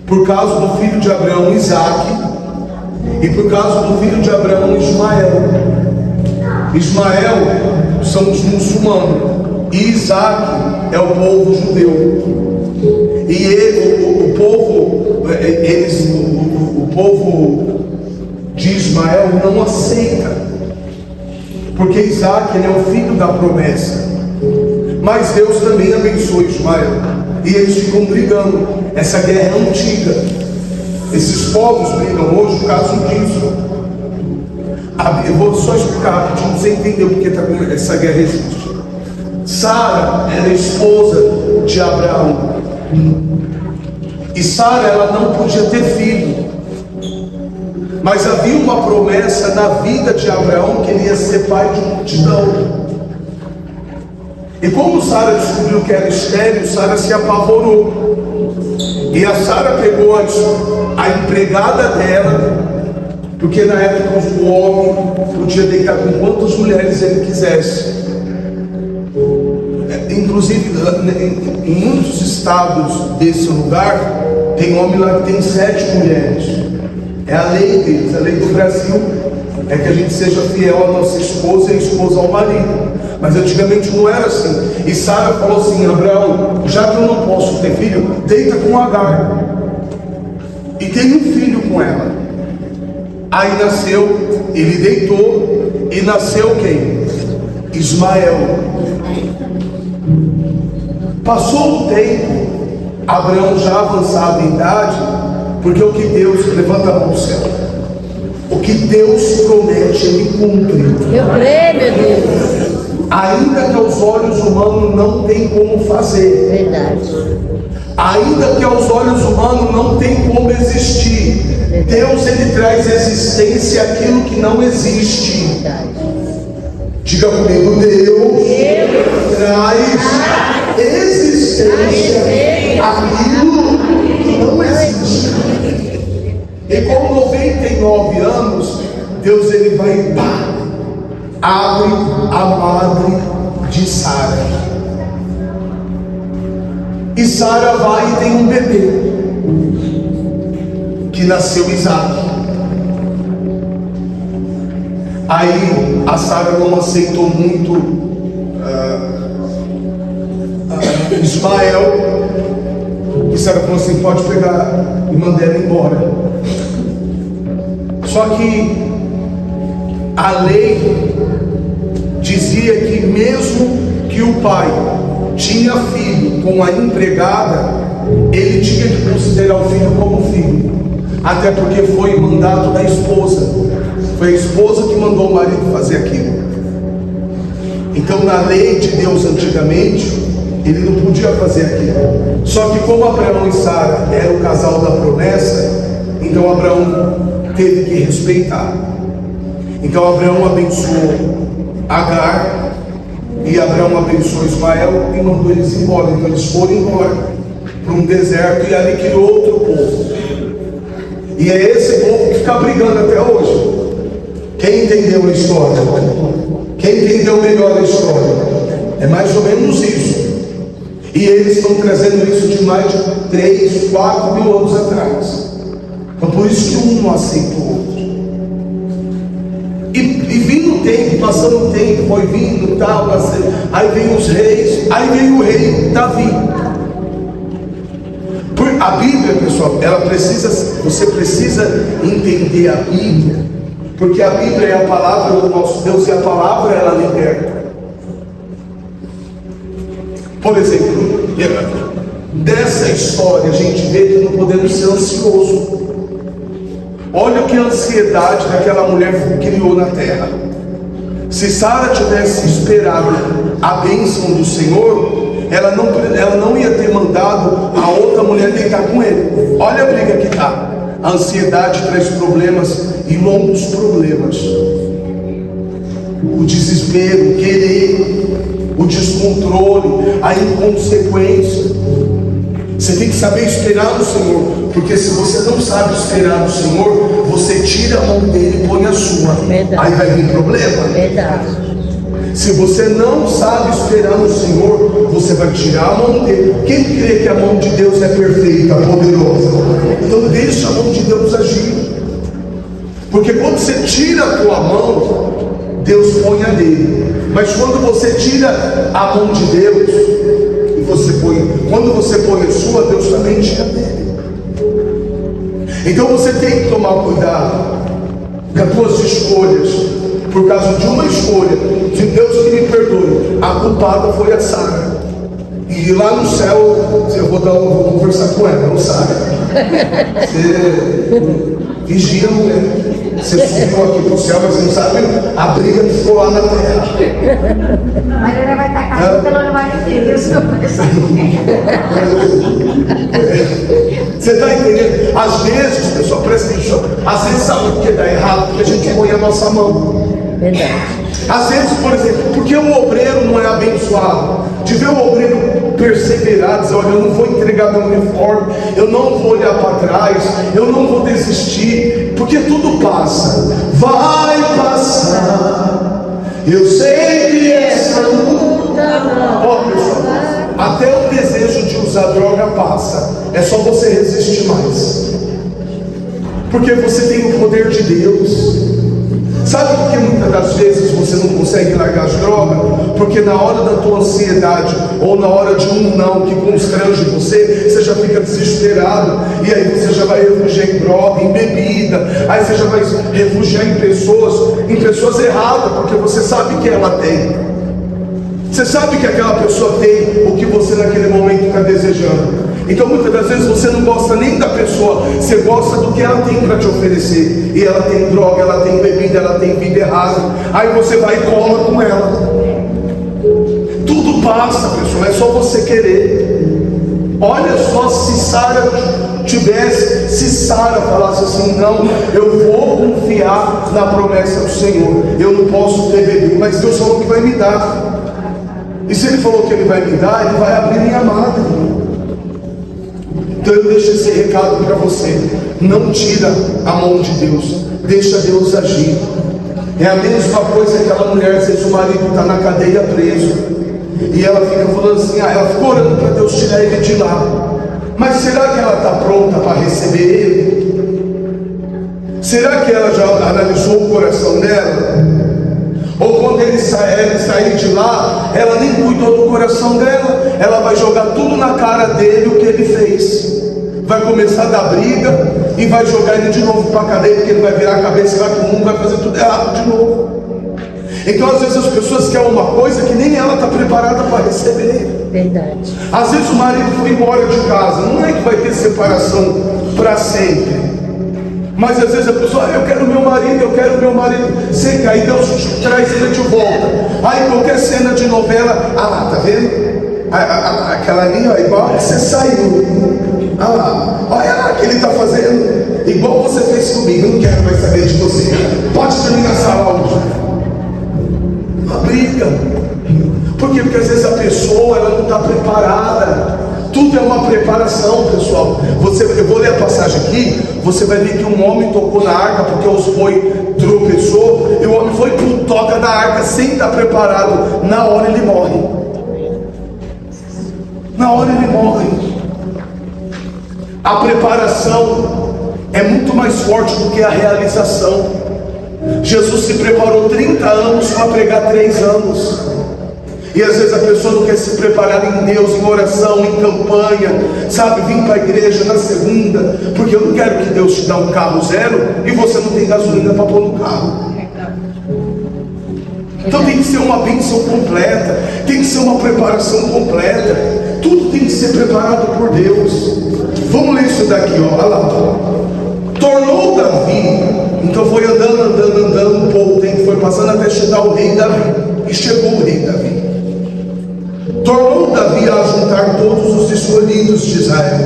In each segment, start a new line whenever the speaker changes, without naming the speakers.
por causa do filho de Abraão, Isaque, e por causa do filho de Abraão, Ismael. Ismael são os muçulmanos e Isaque é o povo judeu. E ele, o povo de Ismael não aceita, porque Isaque ele é o filho da promessa. Mas Deus também abençoa Ismael, e eles ficam brigando. Essa guerra é antiga. Esses povos brigam hoje por causa disso. Eu vou só explicar para você entender porque essa guerra existe. Sara era esposa de Abraão, e Sara ela não podia ter filho, mas havia uma promessa na vida de Abraão que ele ia ser pai de multidão. E como Sara descobriu que era estéril, Sara se apavorou. E a Sara pegou a empregada dela, porque na época o homem podia deitar com quantas mulheres ele quisesse. Inclusive em muitos estados desse lugar, tem homem lá que tem 7 mulheres. É a lei deles. A lei do Brasil é que a gente seja fiel à nossa esposa e a esposa ao marido. Mas antigamente não era assim. E Sara falou assim: Abraão, já que eu não posso ter filho, deita com Agar e tem um filho com ela. Aí nasceu, ele deitou, e nasceu quem? Ismael. Passou o tempo, Abraão já avançado em idade, porque o que Deus, levanta a mão do céu, o que Deus promete, Ele cumpre.
Eu creio, meu Deus.
Ainda que aos olhos humanos não tem como fazer.
Verdade.
Ainda que aos olhos humanos não tem como existir. Deus, Ele traz existência àquilo que não existe.
Verdade.
Diga comigo, Deus traz existência àquilo que não existe. E com 99 anos, Deus ele vai abre a madre de Sara. E Sara vai e tem um bebê, que nasceu Isaque. Aí a Sara não aceitou muito Ismael, e Sara falou assim: pode pegar, e mandar ela embora. Só que a lei dizia que mesmo que o pai tinha filho com a empregada, ele tinha que considerar o filho como filho, até porque foi mandato da esposa. Foi a esposa que mandou o marido fazer aquilo. Então na lei de Deus antigamente, ele não podia fazer aquilo. Só que como Abraão e Sara eram o casal da promessa, então Abraão teve que respeitar. Então Abraão abençoou Agar, e Abraão abençoou Ismael e mandou eles embora. Então eles foram embora para um deserto, e ali criou outro povo. E é esse povo que fica brigando até hoje. Quem entendeu a história? Quem entendeu melhor a história? É mais ou menos isso. E eles estão trazendo isso de mais de 3, 4 mil anos atrás. Então por isso que um não aceita o outro. E vindo o tempo, passando o tempo, foi vindo tal, aí vem os reis, aí vem o rei Davi. A Bíblia, pessoal, você precisa entender a Bíblia, porque a Bíblia é a palavra do nosso Deus, e a palavra ela liberta. Por exemplo, dessa história a gente vê que não podemos ser ansioso. Olha o que a ansiedade daquela mulher criou na terra. Se Sara tivesse esperado a bênção do Senhor, ela não ia ter mandado a outra mulher deitar com ele. Olha a briga que está. A ansiedade traz problemas, e longos problemas. O desespero, o querer, o descontrole, a inconsequência. Você tem que saber esperar no Senhor, porque se você não sabe esperar no Senhor, você tira a mão dele e põe a sua.
Verdade.
Aí vai vir problema.
Verdade.
Se você não sabe esperar no Senhor, você vai tirar a mão dele. Quem crê que a mão de Deus é perfeita, poderosa? Porque quando você tira a tua mão, Deus põe a dele. Mas quando você tira a mão de Deus, quando você põe a sua, Deus também tira a dele. Então você tem que tomar cuidado com as tuas escolhas. Por causa de uma escolha, de Deus que me perdoe, a culpada foi a Sara. E lá no céu, eu vou conversar com ela, não Sara. Você vigia a mulher. Você subiu aqui para o céu, mas não sabe a briga que ficou lá na terra.
Mas ela vai estar casada pelo marido dele.
Você está entendendo? Às vezes, pessoal, presta atenção. Às vezes sabe o que dá errado? Porque a gente põe a nossa mão.
Verdade.
Às vezes, por exemplo, porque o obreiro não é abençoado. De ver o obreiro perseverar, dizer, olha, eu não vou entregar meu uniforme, eu não vou olhar para trás, eu não vou desistir, porque tudo passa, vai passar. Eu sei que essa luta, ó pessoal, até o desejo de usar droga passa, é só você resistir mais, porque você tem o poder de Deus. Sabe por que muitas das vezes você não consegue largar as drogas? Porque na hora da tua ansiedade, ou na hora de um não que constrange você, você já fica desesperado, e aí você já vai refugiar em droga, em bebida, aí você já vai refugiar em pessoas erradas, porque você sabe que ela tem. Você sabe que aquela pessoa tem o que você naquele momento está desejando. Então muitas das vezes você não gosta nem da pessoa, você gosta do que ela tem para te oferecer. E ela tem droga, ela tem bebida, ela tem vida errada. Aí você vai e cola com ela. Tudo passa, pessoal, é só você querer. Olha só, se Sara falasse assim, não, eu vou confiar na promessa do Senhor, eu não posso ter bebida, mas Deus falou que vai me dar. E se Ele falou que Ele vai me dar, Ele vai abrir minha madre. Então eu deixo esse recado para você. Não tira a mão de Deus, deixa Deus agir. É a mesma coisa que aquela mulher, às vezes o marido está na cadeia preso, e ela fica falando assim, ela fica orando para Deus tirar ele de lá. Mas será que ela está pronta para receber ele? Será que ela já analisou o coração dela? Ou quando ele sair de lá, ela nem cuidou do coração dela, ela vai jogar tudo na cara dele o que ele fez. Vai começar a dar briga e vai jogar ele de novo para a cadeia, porque ele vai virar a cabeça lá que o mundo vai fazer tudo errado de novo. Então às vezes as pessoas querem uma coisa que nem ela está preparada para receber.
Verdade.
Às vezes o marido foi embora de casa, não é que vai ter separação para sempre. Mas às vezes a pessoa, eu quero meu marido. Você cai, Deus traz ele de volta. Aí qualquer cena de novela, lá, tá vendo? Aquela ali, ó, igual que você saiu. Olha lá o que ele está fazendo. Igual você fez comigo, eu não quero mais saber de você. Pode terminar essa aula. Uma briga. Por quê? Porque às vezes a pessoa ela não está preparada. Tudo é uma preparação, pessoal. Eu vou ler a passagem aqui. Você vai ver que um homem tocou na arca porque os boi tropeçou, e o homem foi e toca na arca sem estar preparado. Na hora ele morre. Na hora ele morre. A preparação é muito mais forte do que a realização. Jesus se preparou 30 anos para pregar 3 anos. E às vezes a pessoa não quer se preparar em Deus, em oração, em campanha, sabe, vir para a igreja na segunda, porque eu não quero que Deus te dê um carro zero e você não tem gasolina para pôr no carro. Então tem que ser uma bênção completa, tem que ser uma preparação completa, tudo tem que ser preparado por Deus. Vamos ler isso daqui, ó, olha lá. Tornou Davi, então foi andando, um pouco tempo foi passando até chegar o rei Davi, e chegou o rei Davi. Tornou Davi a juntar todos os escolhidos de Israel,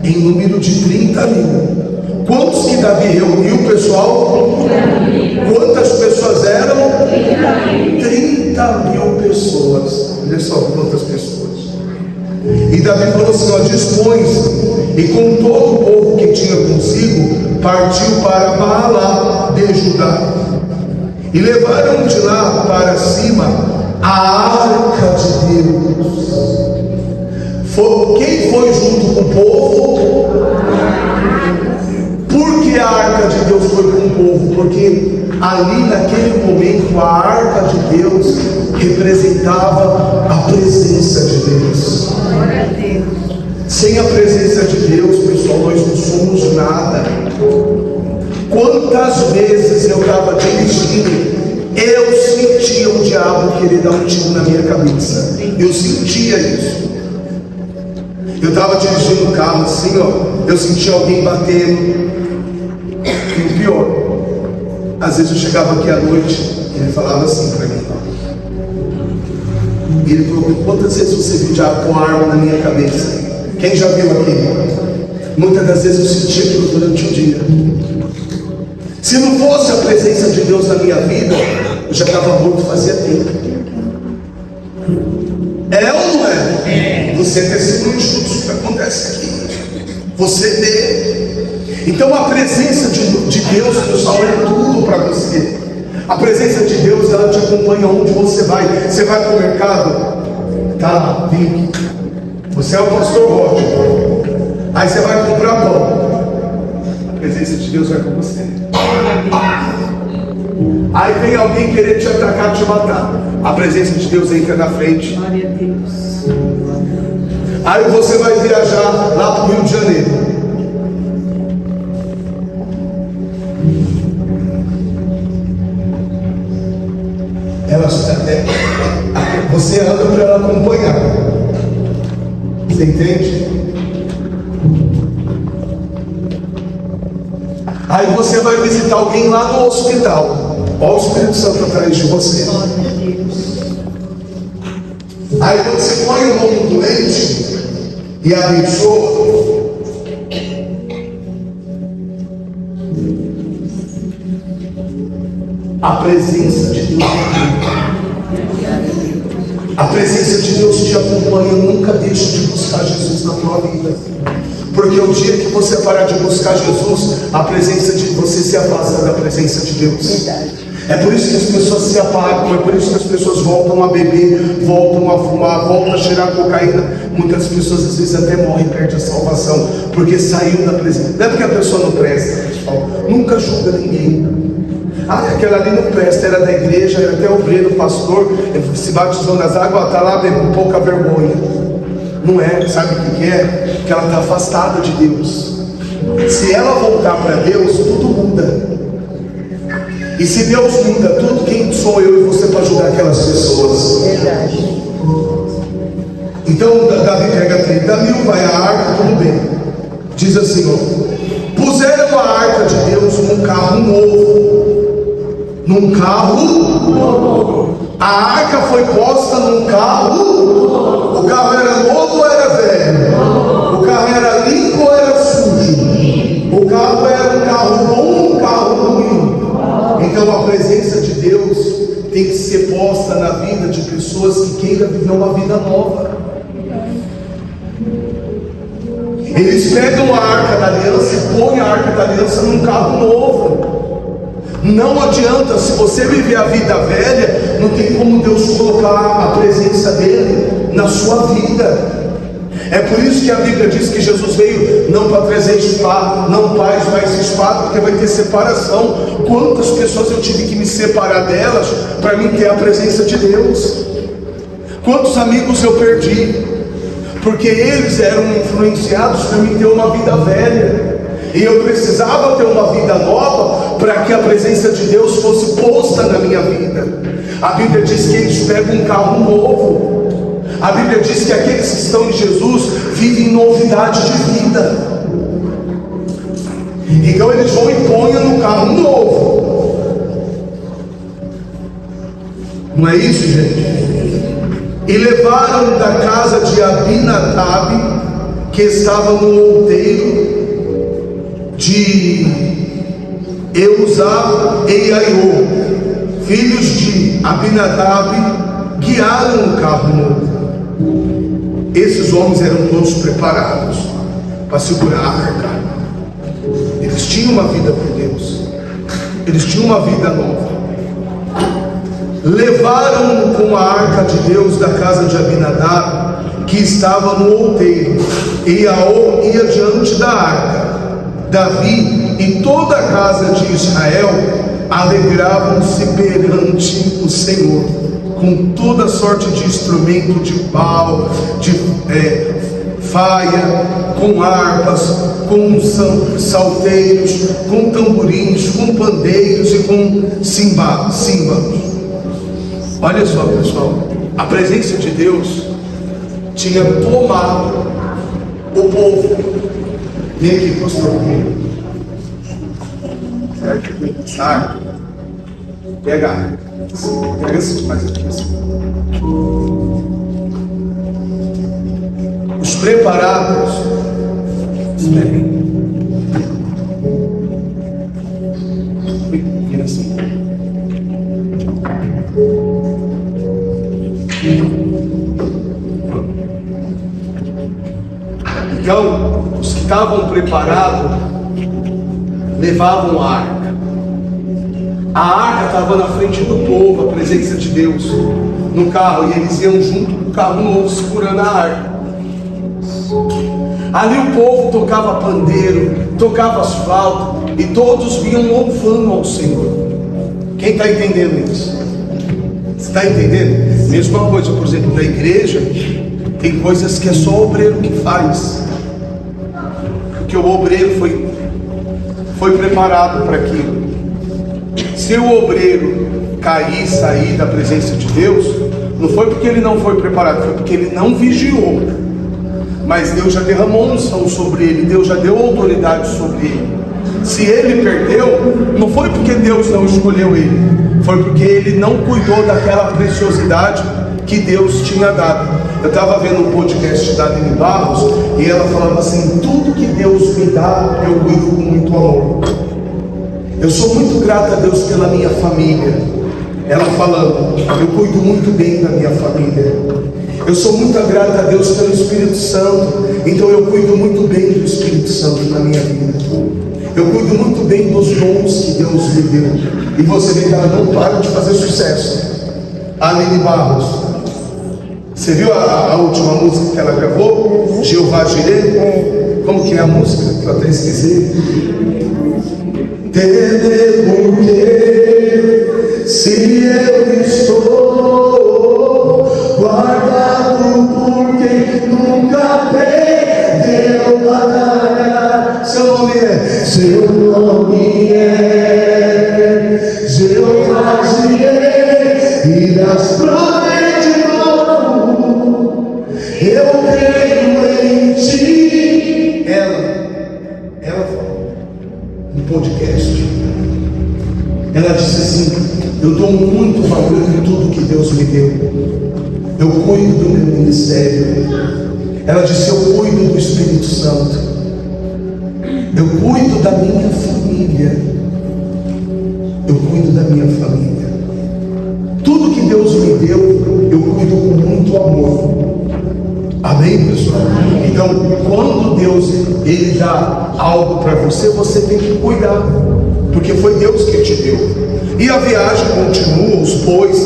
em número de 30.000. Quantos que Davi reuniu, pessoal? Quantas pessoas eram? 30.000 pessoas. Olha só quantas pessoas. E Davi falou assim, ó, dispõe-se, e com todo o povo que tinha consigo, partiu para Baalá de Judá. E levaram de lá para cima a arca de Deus. Quem foi junto com o povo? Por que a arca de Deus foi com o povo? Ali naquele momento a arca de Deus representava a presença de Deus.
Glória a Deus.
Sem a presença de Deus, pessoal, nós não somos nada. Quantas vezes eu estava dirigindo, eu sentia o diabo querer dar um tiro na minha cabeça. Eu sentia isso. Eu estava dirigindo o carro assim, ó, eu sentia alguém batendo. E o pior, às vezes eu chegava aqui à noite e ele falava assim para mim, ó. E ele falou: quantas vezes você viu o diabo com a arma na minha cabeça? Quem já viu aqui? Muitas das vezes eu sentia aquilo durante o dia. Se não fosse a presença de Deus na minha vida, eu já estava morto fazia tempo. É ou não é? Você é testemunho de tudo isso que acontece aqui. Você vê. Então a presença de Deus, pessoal, é tudo para você. A presença de Deus, ela te acompanha onde você vai. Você vai para o mercado, tá lá, vem aqui. Você é o pastor Roger. Aí você vai comprar pão. A presença de Deus vai com você. Aí vem alguém querer te atacar, te matar. A presença de Deus entra na frente.
Glória a Deus.
Aí você vai viajar lá para o Rio de Janeiro. Você anda para ela acompanhar. Você entende? Aí você vai visitar alguém lá no hospital. Olha o Espírito Santo atrás de você. Aí você põe o mão no doente e abençoa. A presença de Deus. A presença de Deus te acompanha. Nunca deixe de buscar Jesus na tua vida. Porque o dia que você parar de buscar Jesus, a presença de você se afasta da presença de Deus. É por isso que as pessoas se apagam, é por isso que as pessoas voltam a beber, voltam a fumar, voltam a cheirar cocaína. Muitas pessoas às vezes até morrem e perdem a salvação, porque saiu da presença. Não é porque a pessoa não presta, pessoal. Nunca julga ninguém. Ah, aquela ali não presta, era da igreja, era até obreiro, pastor, se batizou nas águas, está lá com pouca vergonha. Não é, sabe o que é? Que ela está afastada de Deus. Se ela voltar para Deus, tudo muda. E se Deus muda tudo, quem sou eu e você para ajudar aquelas pessoas?
Verdade.
Então Davi pega 30 mil, vai à arca, tudo bem. Diz assim, ó: puseram a arca de Deus num carro novo. Num carro. A arca foi posta num carro. O carro era novo ou era velho? O carro era limpo ou era sujo? O carro era um carro bom ou um carro ruim? Então a presença de Deus tem que ser posta na vida de pessoas que queiram viver uma vida nova. Eles pegam a arca da aliança e põem a arca da aliança num carro novo. Não adianta, se você viver a vida velha, não tem como Deus colocar a presença dele na sua vida. É por isso que a Bíblia diz que Jesus veio não para trazer espada, não paz, mas espada, porque vai ter separação. Quantas pessoas eu tive que me separar delas para mim ter a presença de Deus? Quantos amigos eu perdi porque eles eram influenciados para mim ter uma vida velha, e eu precisava ter uma vida nova para que a presença de Deus fosse posta na minha vida. A Bíblia diz que eles pegam um carro novo. A Bíblia diz que aqueles que estão em Jesus vivem novidade de vida. Então eles vão e põem no carro novo. Não é isso, gente? E levaram da casa de Abinadab, que estava no outeiro de Eusá e Aiô, filhos de Abinadab, guiaram o carro novo. Esses homens eram todos preparados para segurar a arca. Eles tinham uma vida por Deus, eles tinham uma vida nova. Levaram com a arca de Deus da casa de Abinadab, que estava no outeiro, e Aiô ia diante da arca. Davi e toda a casa de Israel alegravam-se perante o Senhor, com toda sorte de instrumento de pau, de faia, com harpas, com salteiros, com tamborins, com pandeiros e com símbolos. Olha só, pessoal, a presença de Deus tinha tomado o povo. Vem aqui, pastor. Pega assim, mais aqui assim. Os preparados. Esperem. Vira assim. Então, os que estavam preparados levavam a arca. A arca estava na frente do povo, a presença de Deus, no carro, e eles iam junto com o carro novo, segurando a arca. Ali o povo tocava pandeiro, tocava as flautas, e todos vinham louvando ao Senhor. Quem está entendendo isso? Você está entendendo? Mesma coisa, por exemplo, na igreja, tem coisas que é só o obreiro que faz, porque o obreiro foi preparado para aquilo. Se o obreiro cair, sair da presença de Deus, não foi porque ele não foi preparado, foi porque ele não vigiou. Mas Deus já derramou unção sobre ele, Deus já deu autoridade sobre ele. Se ele perdeu, não foi porque Deus não escolheu ele, foi porque ele não cuidou daquela preciosidade que Deus tinha dado. Eu estava vendo um podcast da Aline Barros, e ela falava assim: tudo que Deus me dá, eu cuido com muito amor. Eu sou muito grata a Deus pela minha família. Ela falando: eu cuido muito bem da minha família. Eu sou muito grata a Deus pelo Espírito Santo, então eu cuido muito bem do Espírito Santo na minha vida. Eu cuido muito bem dos dons que Deus me deu. E você vê que ela não para de fazer sucesso. Aline Barros, você viu a última música que ela gravou? Jeová Jireh? Como que é a música? Que eu até esqueci. Entender porque se eu estou guardado por quem nunca perdeu batalha. Seu nome é Jeová Jireh, e das provas de novo eu creio em ti. Ela falou no podcast, ela disse assim: eu dou muito valor em tudo que Deus me deu, eu cuido do meu ministério. Ela disse: eu cuido do Espírito Santo, eu cuido da minha família, eu cuido da minha família. Tudo que Deus me deu, eu cuido com muito amor. Amém, pessoal? Então, quando Deus Ele dá algo para você, você tem que cuidar, porque foi Deus que te deu. E a viagem continua, os bois,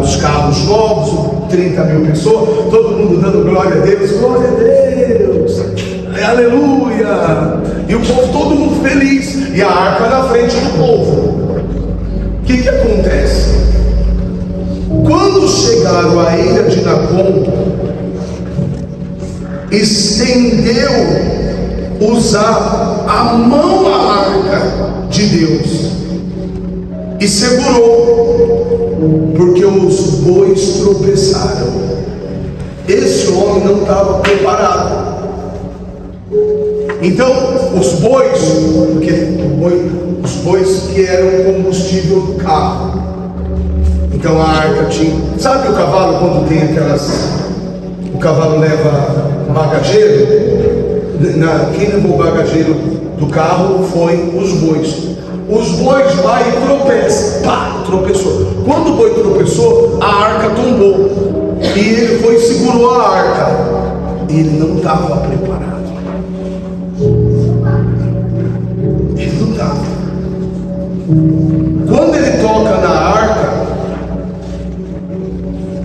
os carros novos, 30 mil pessoas, todo mundo dando glória a Deus, aleluia, e o povo todo mundo feliz, e a arca na frente do povo. O que acontece? Quando chegaram à ilha de Nacon, estendeu usar a mão à arca de Deus e segurou, porque os bois tropeçaram. Esse homem não estava preparado. Então os bois, porque os bois que eram o combustível do carro, então a arca tinha, sabe o cavalo quando tem aquelas, o cavalo leva bagageiro, quem levou o bagageiro do carro foi os bois. Os bois vai e tropeçam, pá, tropeçou. Quando o boi tropeçou, a arca tombou, e ele foi e segurou a arca. Ele não estava preparado. Ele não estava. Quando ele toca na arca,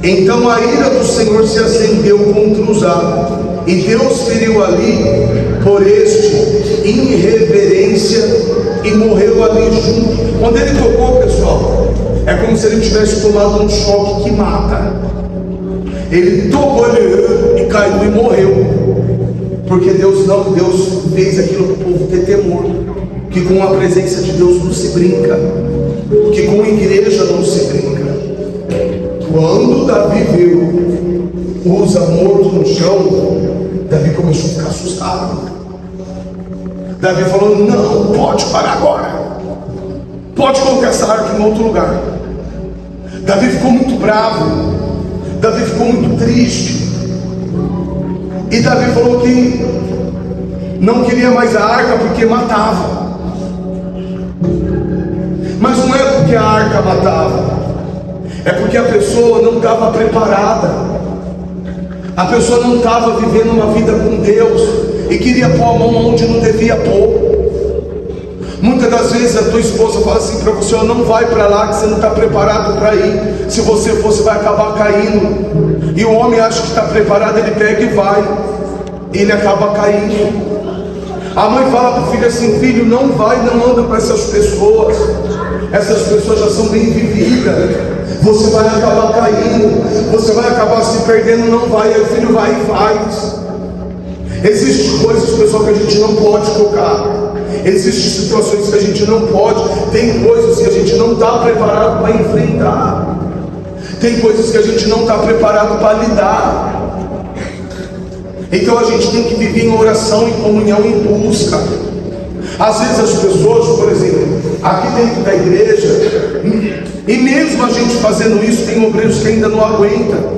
então a ira do Senhor se acendeu contra Uzá, e Deus feriu ali por este irreverência e morreu ali junto. Quando ele tocou, pessoal, é como se ele tivesse tomado um choque que mata. Ele tocou ele, e caiu e morreu. Porque Deus fez aquilo para o povo ter temor. Que com a presença de Deus não se brinca. Que com a igreja não se brinca. Quando Davi viu Uza morto no chão, Davi começou a ficar assustado. Davi falou: não, pode parar agora. Pode colocar essa arca em outro lugar. Davi ficou muito bravo. Davi ficou muito triste. E Davi falou que não queria mais a arca porque matava. Mas não é porque a arca matava, é porque a pessoa não estava preparada. A pessoa não estava vivendo uma vida com Deus e queria pôr a mão onde não devia pôr. Muitas das vezes a tua esposa fala assim para você: não vai para lá que você não está preparado para ir. Se você for, você vai acabar caindo. E o homem acha que está preparado, ele pega e vai, e ele acaba caindo. A mãe fala para o filho assim: filho, não vai, não anda com essas pessoas. Essas pessoas já são bem vividas. Você vai acabar caindo, você vai acabar se perdendo. Não vai. Aí o filho vai e faz. Existem coisas, pessoal, que a gente não pode tocar. Existem situações que a gente não pode. Tem coisas que a gente não está preparado para enfrentar. Tem coisas que a gente não está preparado para lidar. Então a gente tem que viver em oração, em comunhão, em busca. Às vezes as pessoas, por exemplo, aqui dentro da igreja, e mesmo a gente fazendo isso, tem obreiros que ainda não aguentam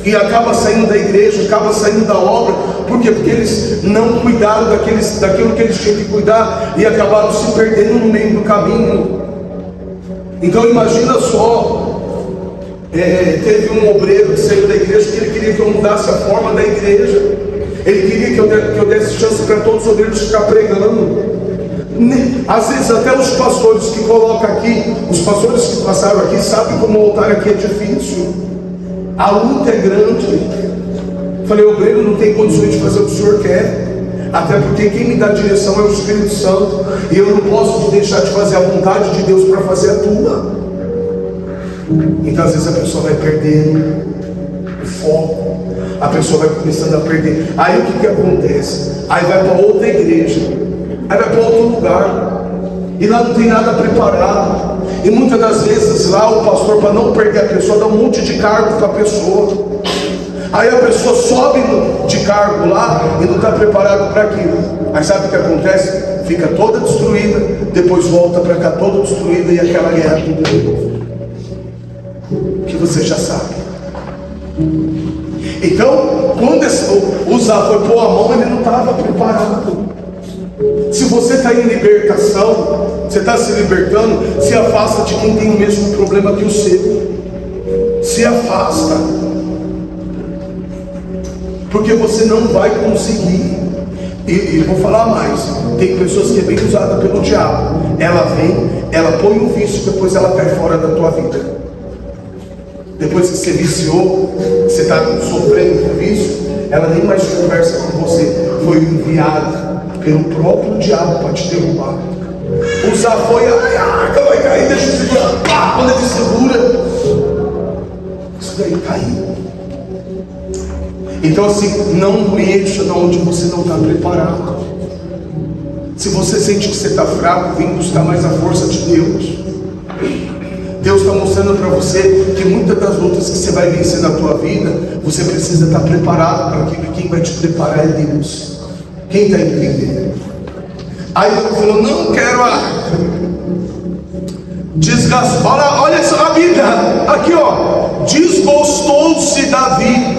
e acaba saindo da igreja, acaba saindo da obra. Por quê? Porque eles não cuidaram daquilo que eles tinham que cuidar e acabaram se perdendo no meio do caminho. Então imagina só, teve um obreiro que saiu da igreja que ele queria que eu mudasse a forma da igreja. Ele queria que eu desse chance para todos os obreiros ficar pregando. Às vezes até os pastores que colocam aqui, os pastores que passaram aqui, sabem como o altar aqui é difícil. A luta é grande. Falei: o obreiro não tem condições de fazer o que o senhor quer, até porque quem me dá direção é o Espírito Santo, e eu não posso deixar de fazer a vontade de Deus para fazer a tua. Então às vezes a pessoa vai perdendo o foco, a pessoa vai começando a perder. Aí o que acontece? Aí vai para outra igreja, aí vai para outro lugar, e lá não tem nada preparado. E muitas das vezes lá o pastor, para não perder a pessoa, dá um monte de cargo para a pessoa. Aí a pessoa sobe de cargo lá e não está preparado para aquilo. Aí sabe o que acontece? Fica toda destruída, depois volta para cá toda destruída, e aquela guerra tudo de novo, que você já sabe. Então, quando o Uzá foi pôr a mão, ele não estava preparado. Se você está em libertação, você está se libertando, se afasta de quem tem o mesmo problema que o seu. Se afasta, porque você não vai conseguir. E vou falar mais: tem pessoas que é bem usada pelo diabo. Ela vem, ela põe um vício, depois ela cai fora da tua vida. Depois que você viciou, você está sofrendo com vício, ela nem mais conversa com você. Foi enviada pelo próprio diabo para te derrubar. Uzá foi: ai, a arca vai cair, deixa eu segurar. Pá, quando ele segura, isso daí caiu. Então assim, não mexa onde você não está preparado. Se você sente que você está fraco, vem buscar mais a força de Deus. Deus está mostrando para você que muitas das lutas que você vai vencer na tua vida, você precisa estar preparado para aquilo. Quem vai te preparar é Deus. Quem está entendendo? Aí ele falou: não quero a arca. Desgastou. Olha essa Bíblia. Aqui, ó. Desgostou-se Davi,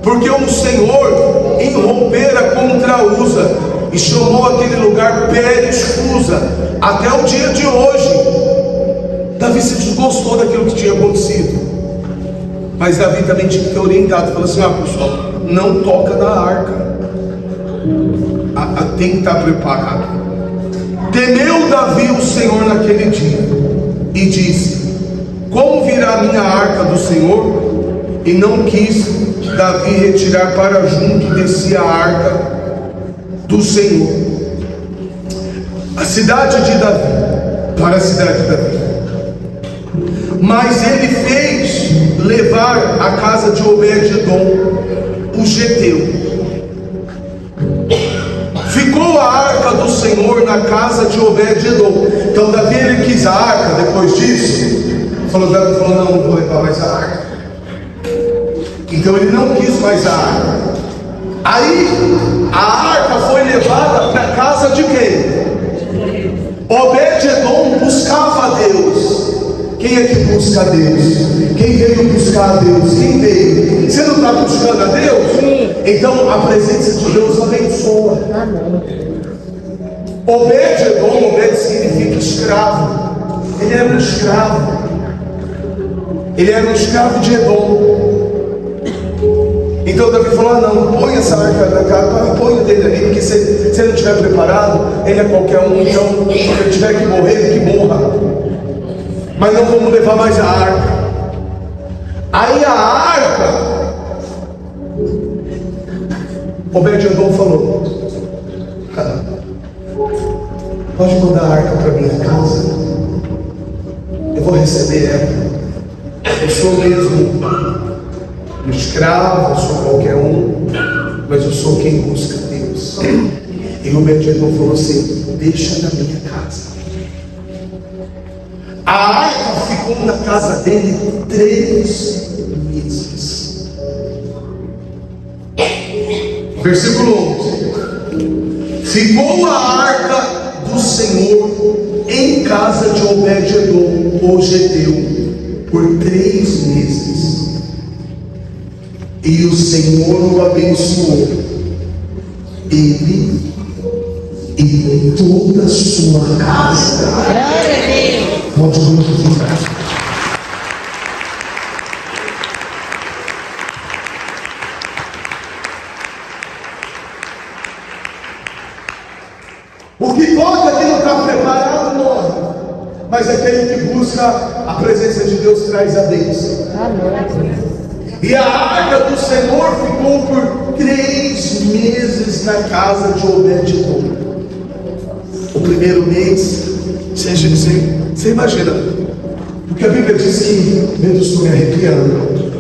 porque o Senhor irrompera contra Uza, e chamou aquele lugar Pérez-Uza até o dia de hoje. Davi se desgostou daquilo que tinha acontecido. Mas Davi também tinha que ter orientado. Falou assim: pessoal, não toca na arca. Tem que estar preparado. Temeu Davi o Senhor naquele dia e disse: como virá a minha arca do Senhor? E não quis Davi retirar para junto de si a arca do Senhor. cidade de Davi, para a cidade de Davi. Mas ele fez levar a casa de Obed-edom, o geteu. Ficou a arca do Senhor na casa de Obed-edom. Então Davi, ele quis a arca. Depois disso, Davi falou, não vou levar mais a arca. Então ele não quis mais a arca. Aí a arca foi levada para a casa de quem? Obed-edom buscava a Deus. Quem é que busca a Deus? Quem veio buscar a Deus? Quem veio? Você não está buscando a Deus?
Sim.
Então a presença de Deus abençoa. Obed-edom, Obed significa escravo. Ele era um escravo. Ele era um escravo de Edom. Então Davi falou, não, põe essa arca na casa, põe dele ali, porque se ele não estiver preparado, ele é qualquer um, então se ele tiver que morrer, ele que morra. Mas não vamos levar mais a arca. Aí a arca, Obed-edom falou, pode mandar a arca para minha casa, eu vou receber ela. Eu sou mesmo um escravo, eu sou qualquer um, mas eu sou quem busca Deus. E Obed-edom falou assim, deixa na minha casa. A arca ficou na casa dele 3 meses. Versículo 11. Ficou a arca do Senhor em casa de Obed-edom, o geteu, por 3 meses. E o Senhor o abençoou, ele e toda a sua casa. Pode glorificar. O que pode é que não está preparado, morre. Mas aquele que busca a presença de Deus traz a bênção. E a arca do Senhor ficou por 3 meses na casa de Obed-edom. O primeiro mês, você imagina, porque a Bíblia diz que, meu Deus, estou me arrepiando.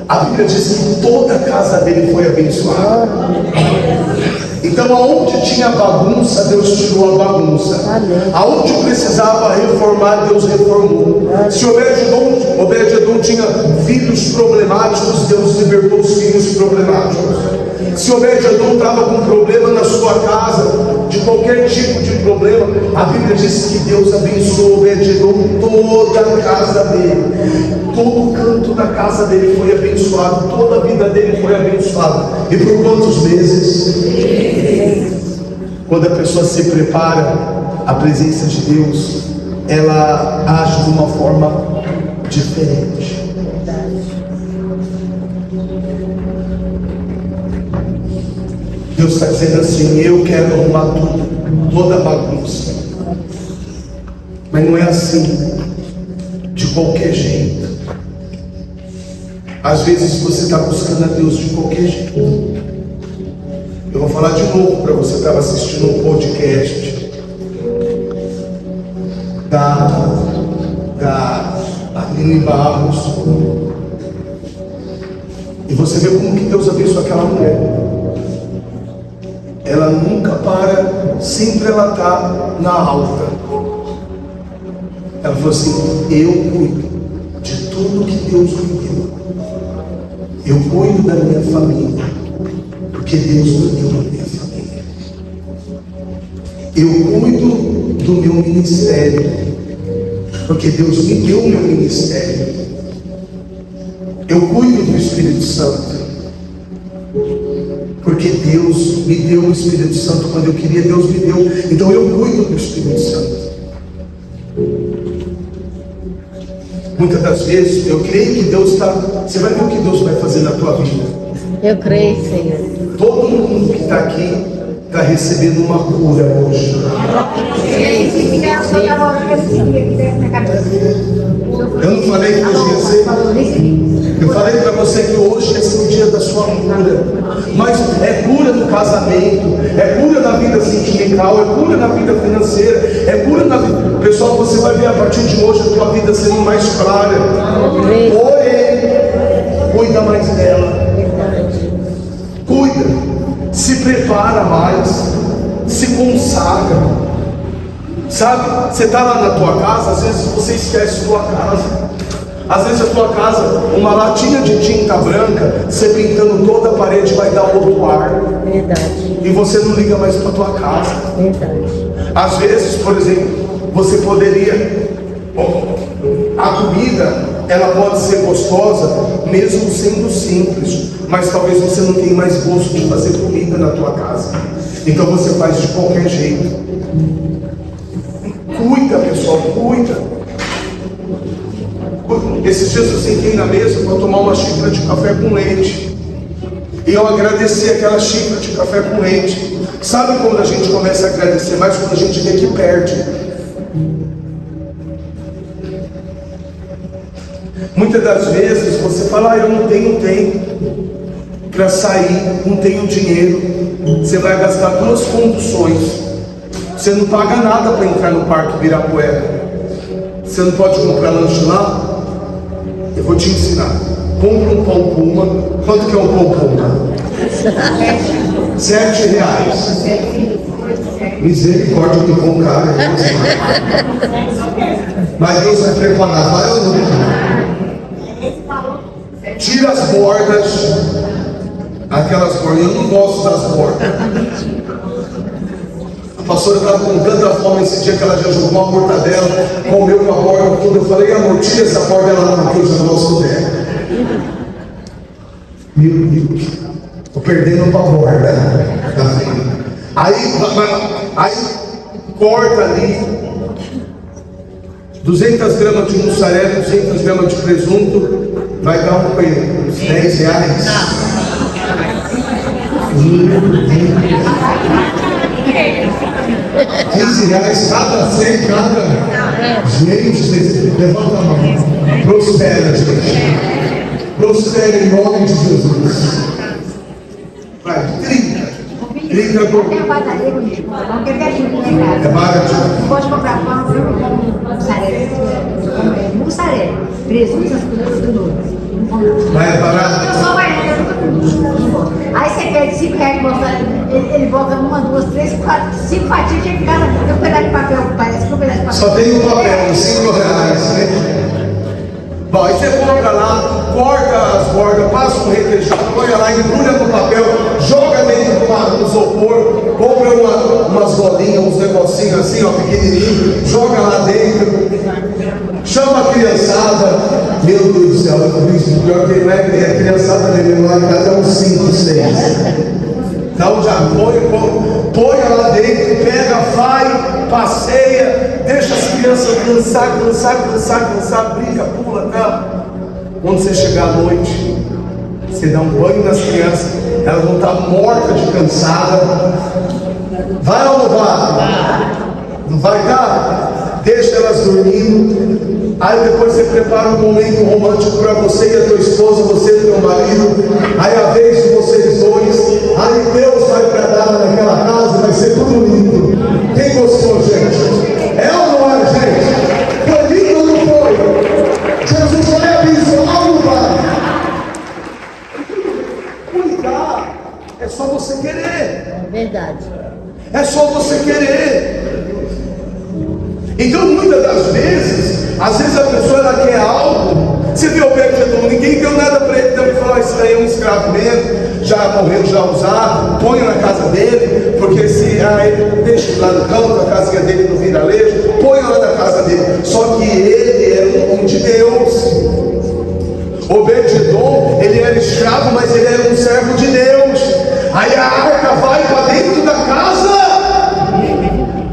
A Bíblia diz que toda a casa dele foi abençoada. Então aonde tinha bagunça, Deus tirou a bagunça. Aonde precisava reformar, Deus reformou. Se Obed-edom tinha filhos problemáticos, Deus libertou os filhos problemáticos. Se Obed-edom estava com problema na sua casa, de qualquer tipo de problema, a Bíblia diz que Deus abençoou Obed-edom, toda a casa dele. Todo o canto da casa dele foi abençoado, toda a vida dele foi abençoada. E por quantos meses? Quando a pessoa se prepara, a presença de Deus, ela age de uma forma diferente. Deus está dizendo assim, eu quero arrumar tudo, toda a bagunça. Mas não é assim, de qualquer jeito. Às vezes você está buscando a Deus de qualquer jeito. Eu vou falar de novo para você que estava assistindo um podcast da Aline Barros. E você vê como que Deus abençoa aquela mulher. Ela nunca para, sempre ela está na alta. Ela falou assim, eu cuido de tudo que Deus me deu. Eu cuido da minha família, porque Deus me deu a minha família. Eu cuido do meu ministério, porque Deus me deu o meu ministério. Eu cuido do Espírito Santo, porque Deus me deu o Espírito Santo quando eu queria, Deus me deu. Então eu cuido do Espírito Santo. Muitas das vezes eu creio que Deus está. Você vai ver o que Deus vai fazer na tua vida.
Eu creio, Senhor.
Todo mundo que está aqui está recebendo uma cura hoje. Eu não falei que hoje ia ser. Eu falei para você que hoje ia ser o dia da sua cura. Mas é cura no casamento, é cura na vida sentimental, é cura na vida financeira, partir de hoje a tua vida sendo mais clara. Porém, cuida mais dela. Cuida, se prepara mais, se consagra. Sabe, você está lá na tua casa, às vezes você esquece a tua casa. Às vezes a tua casa, uma latinha de tinta branca, você pintando toda a parede vai dar outro ar.
Verdade.
E você não liga mais para a tua casa.
Verdade.
Às vezes, por exemplo, você poderia... A comida, ela pode ser gostosa, mesmo sendo simples. Mas talvez você não tenha mais gosto de fazer comida na tua casa. Então você faz de qualquer jeito. Cuida, pessoal, cuida. Esses dias eu sentei na mesa para tomar uma xícara de café com leite. E eu agradeci aquela xícara de café com leite. Sabe quando a gente começa a agradecer mais? Quando a gente vê que perde. Muitas das vezes você fala, eu não tenho tempo para sair, não tenho dinheiro. Você vai gastar 2 conduções. Você não paga nada para entrar no Parque Ibirapuera. Você não pode comprar lanche lá? Eu vou te ensinar. Compra um pão Puma. Quanto que é um pão Puma? R$7. Misericórdia, que pão caro. Mas Deus vai preparar. Vai ou não? Tira as bordas. Aquelas bordas. Eu não gosto das bordas. A pastora estava com tanta fome esse dia que ela já jogou uma mortadela, comeu com a borda toda. Eu falei, amor, tira essa borda lá, porque eu já gosto dela. Meu Deus, estou perdendo para a borda. Aí corta ali 200 gramas de mussarela, 200 gramas de presunto, vai dar uns R$10. R$15 cada 100, cada. Gente, levanta a mão. Prospera, gente. Prospera em nome de Jesus. Vai, 30 por.
Tem a padaria comigo. Não quer pertinho aqui em casa.
É baratinho.
Pode comprar pão, eu como mussarela, presunto, essas coisas do novo.
Mas é barato.
Eu sou mais eu nunca comi. Aí você pede R$5, ele bota 1, 2, 3, 4, 5 fatias de cada. Tem um pedaço de papel, parece que um pedaço de papel.
Só tem um papel, R$5, né? Bom, aí você compra lá, corta as bordas, passa um requeijão, põe lá, embrulha no papel, joga dentro do isopor, compra umas bolinhas, uns negocinhos assim, ó, pequenininho, joga lá dentro, chama a criançada. Meu Deus do céu, pior que não é criançada mesmo, lá em casa é uns 5, 6. Então já põe lá dentro, pega, vai, passeia, deixa as crianças cansar, brinca, pula, tá? Quando você chegar à noite, você dá um banho nas crianças, elas vão estar mortas de cansada. Vai ou não vai? Não vai dar? Deixa elas dormindo. Aí depois você prepara um momento romântico para você e a tua esposa, você e teu marido. Aí a vez de vocês dois. Aí Deus vai bradar naquela casa, vai ser tudo lindo. Quem gostou, gente? É ou não é, gente? Foi lindo ou não foi? Jesus vai abençoar ou não vai? Cuidar. É só você querer.
É verdade.
É só você querer. Então muitas das vezes, às vezes a pessoa ela quer algo. Você vê o Obed-Edom, ninguém deu nada para ele, também falou, isso daí é um escravo mesmo, já morreu, já usado, põe na casa dele, porque se ele deixa lá no canto, a casinha dele no viralejo, põe lá na casa dele. Só que ele era um homem de Deus. Obed-Edom, ele era escravo, mas ele era um servo de Deus. Aí a arca vai para dentro da casa.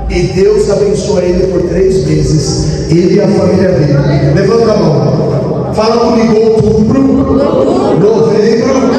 E Deus abençoa ele por 3 meses. Ele e a família dele. Levanta a mão. Fala comigo, outubro, novembro,